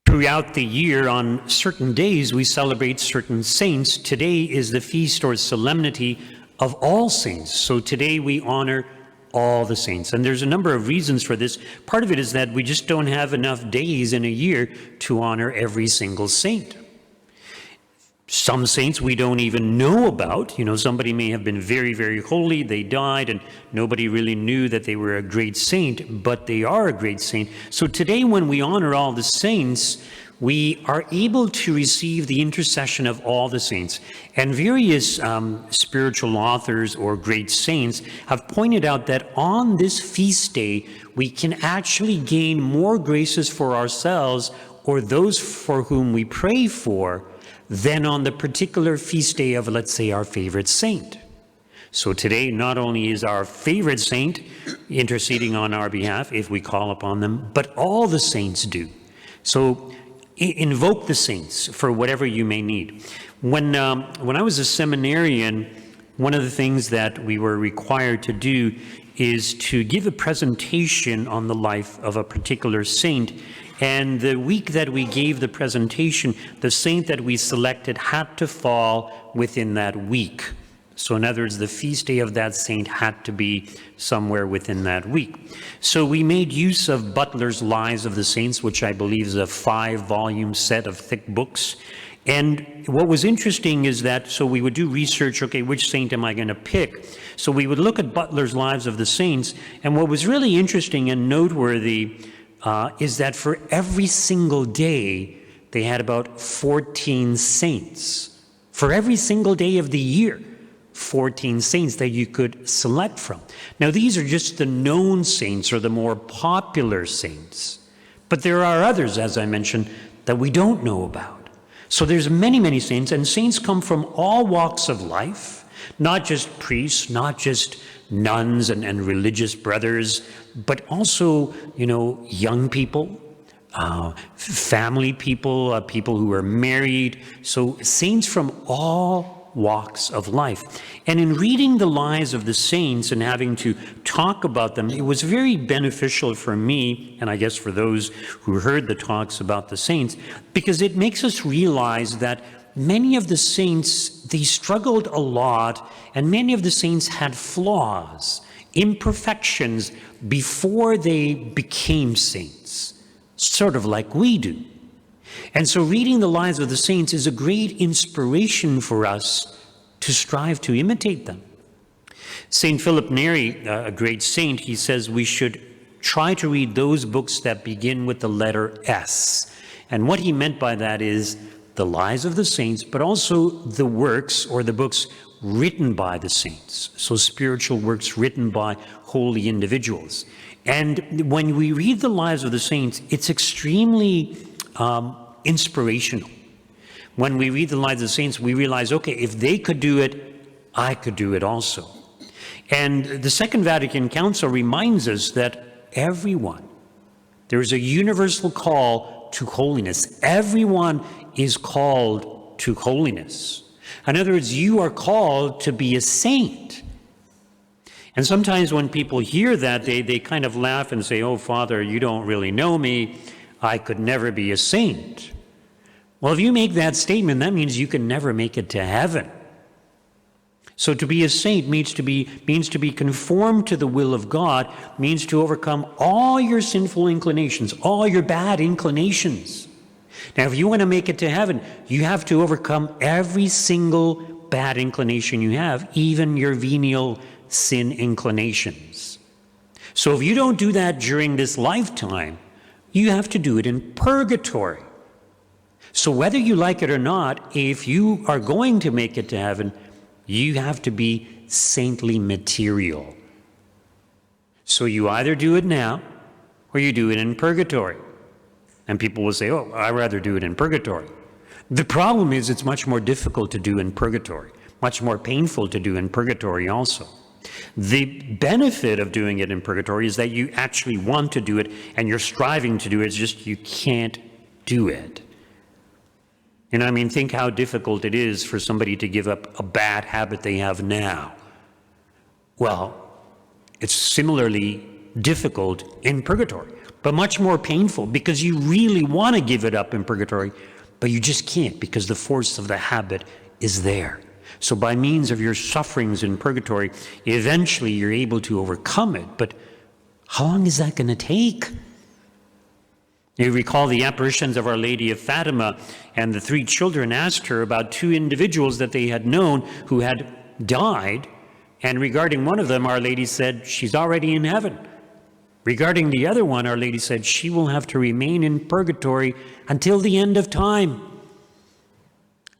Throughout the year, on certain days, we celebrate certain saints. Today is the feast or solemnity of all saints. So today we honor all the saints. And there's a number of reasons for this. Part of it is that we just don't have enough days in a year to honor every single saint. Some saints we don't even know about. You know, somebody may have been very, very holy, they died, and nobody really knew that they were a great saint, but they are a great saint. So today when we honor all the saints, we are able to receive the intercession of all the saints. And various spiritual authors or great saints have pointed out that on this feast day, we can actually gain more graces for ourselves or those for whom we pray for than on the particular feast day of, let's say, our favorite saint. So today, not only is our favorite saint interceding on our behalf, if we call upon them, but all the saints do. So invoke the saints for whatever you may need. When I was a seminarian, one of the things that we were required to do is to give a presentation on the life of a particular saint. And the week that we gave the presentation, the saint that we selected had to fall within that week. So in other words, the feast day of that saint had to be somewhere within that week. So we made use of Butler's Lives of the Saints, which I believe is a 5-volume set of thick books. And what was interesting is that, so we would do research, okay, which saint am I going to pick? So we would look at Butler's Lives of the Saints, and what was really interesting and noteworthy is that for every single day, they had about 14 saints. For every single day of the year, 14 saints that you could select from. Now, these are just the known saints or the more popular saints. But there are others, as I mentioned, that we don't know about. So there's many, many saints, and saints come from all walks of life, not just priests, not just nuns and religious brothers, but also, you know, young people, family people, people who are married. So saints from all walks of life. And in reading the lives of the saints and having to talk about them, it was very beneficial for me, and I guess for those who heard the talks about the saints, because it makes us realize that many of the saints, they struggled a lot, and many of the saints had flaws, imperfections before they became saints, sort of like we do. And so reading the lives of the saints is a great inspiration for us to strive to imitate them. St. Philip Neri, a great saint, he says we should try to read those books that begin with the letter S. And what he meant by that is the lives of the saints, but also the works or the books written by the saints. So spiritual works written by holy individuals. And when we read the lives of the saints, it's extremely inspirational. When we read the lives of the saints, we realize, okay, if they could do it, I could do it also. And the Second Vatican Council reminds us that everyone, there is a universal call to holiness. Everyone is called to holiness. In other words, you are called to be a saint. And sometimes when people hear that, they kind of laugh and say, oh, Father, you don't really know me. I could never be a saint. Well, if you make that statement, that means you can never make it to heaven. So to be a saint means to be conformed to the will of God, means to overcome all your sinful inclinations, all your bad inclinations. Now, if you want to make it to heaven, you have to overcome every single bad inclination you have, even your venial sin inclinations. So if you don't do that during this lifetime, you have to do it in purgatory. So whether you like it or not, if you are going to make it to heaven, you have to be saintly material. So you either do it now or you do it in purgatory. And people will say, oh, I'd rather do it in purgatory. The problem is it's much more difficult to do in purgatory, much more painful to do in purgatory also. The benefit of doing it in purgatory is that you actually want to do it and you're striving to do it. It's just you can't do it. I mean, think how difficult it is for somebody to give up a bad habit they have now. Well, it's similarly difficult in purgatory, but much more painful, because you really want to give it up in purgatory, but you just can't, because the force of the habit is there. So by means of your sufferings in purgatory, eventually you're able to overcome it. But how long is that going to take? You recall the apparitions of Our Lady of Fatima, and the three children asked her about two individuals that they had known who had died, and regarding one of them, Our Lady said, she's already in heaven. Regarding the other one, Our Lady said, she will have to remain in purgatory until the end of time.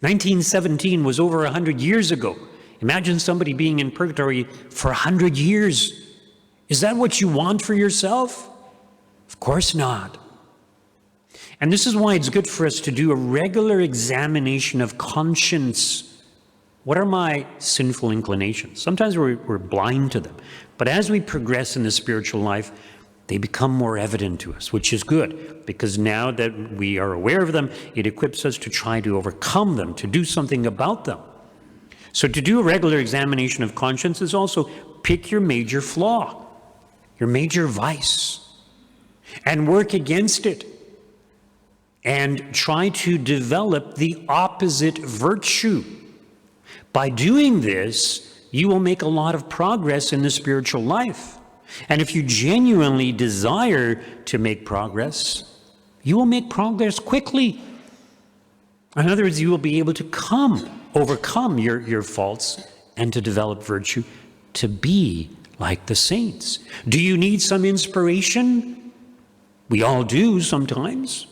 1917 was over 100 years ago. Imagine somebody being in purgatory for 100 years. Is that what you want for yourself? Of course not. And this is why it's good for us to do a regular examination of conscience. What are my sinful inclinations? Sometimes we're blind to them. But as we progress in the spiritual life, they become more evident to us, which is good, because now that we are aware of them, it equips us to try to overcome them, to do something about them. So to do a regular examination of conscience is also pick your major flaw, your major vice, and work against it. And try to develop the opposite virtue. By doing this, you will make a lot of progress in the spiritual life. And if you genuinely desire to make progress, you will make progress quickly. In other words, you will be able to overcome your faults and to develop virtue to be like the saints. Do you need some inspiration? We all do sometimes.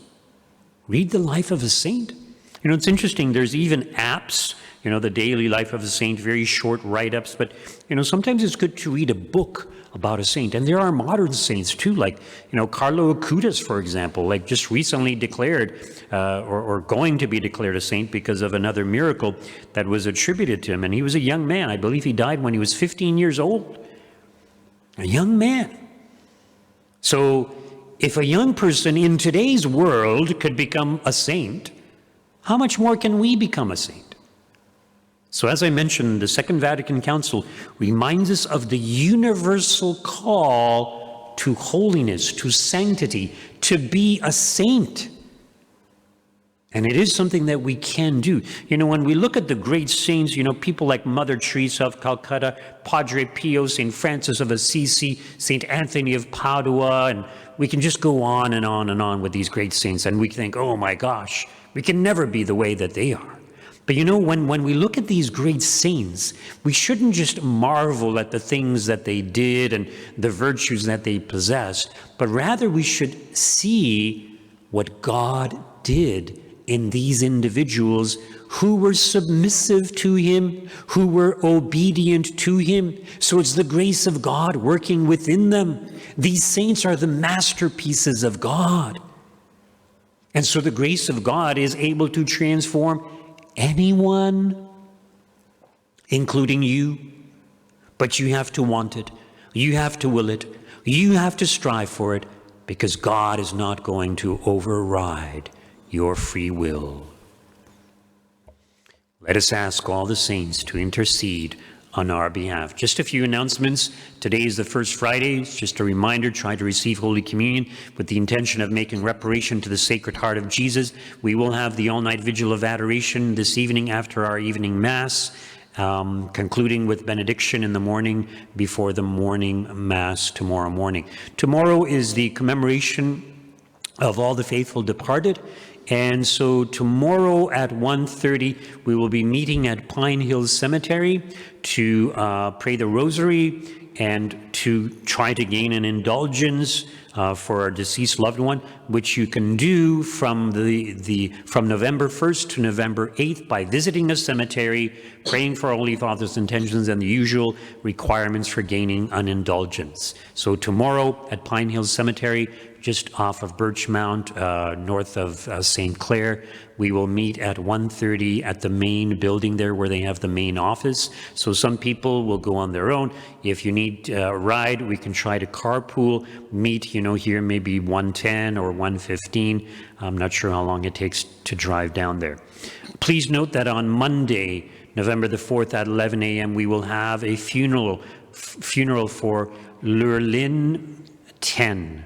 Read the life of a saint. It's interesting, there's even apps, the daily life of a saint, very short write-ups, but, sometimes it's good to read a book about a saint. And there are modern saints too, like, Carlo Acutis, for example, like just recently declared or going to be declared a saint because of another miracle that was attributed to him. And he was a young man. I believe he died when he was 15 years old. A young man. So, if a young person in today's world could become a saint, how much more can we become a saint? So as I mentioned, the Second Vatican Council reminds us of the universal call to holiness, to sanctity, to be a saint. And it is something that we can do. When we look at the great saints, people like Mother Teresa of Calcutta, Padre Pio, St. Francis of Assisi, St. Anthony of Padua, and we can just go on and on and on with these great saints, and we think, oh my gosh, we can never be the way that they are. But when we look at these great saints, we shouldn't just marvel at the things that they did and the virtues that they possessed, but rather we should see what God did in these individuals who were submissive to him, who were obedient to him. So it's the grace of God working within them. These saints are the masterpieces of God. And so the grace of God is able to transform anyone, including you. But you have to want it. You have to will it. You have to strive for it, because God is not going to override your free will. Let us ask all the saints to intercede on our behalf. Just a few announcements. Today is the first Friday. It's just a reminder, try to receive Holy Communion with the intention of making reparation to the Sacred Heart of Jesus. We will have the all-night vigil of adoration this evening after our evening Mass, concluding with benediction in the morning before the morning Mass tomorrow morning. Tomorrow is the commemoration of all the faithful departed. And so tomorrow at 1:30, we will be meeting at Pine Hill Cemetery to pray the Rosary and to try to gain an indulgence for our deceased loved one, which you can do from from November 1st to November 8th by visiting a cemetery, praying for Holy Father's intentions, and the usual requirements for gaining an indulgence. So tomorrow at Pine Hill Cemetery, just off of Birchmount, north of St. Clair. We will meet at 1:30 at the main building there where they have the main office. So some people will go on their own. If you need a ride, we can try to carpool, meet, here, maybe 1:10 or 1:15. I'm not sure how long it takes to drive down there. Please note that on Monday, November the 4th at 11 a.m., we will have a funeral for Lurlin 10.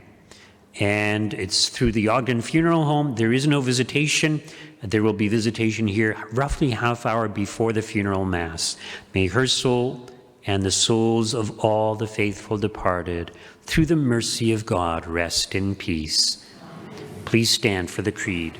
And it's through the Ogden Funeral Home. There is no visitation. There will be visitation here roughly half hour before the funeral mass. May her soul and the souls of all the faithful departed, through the mercy of God, rest in peace. Please stand for the creed.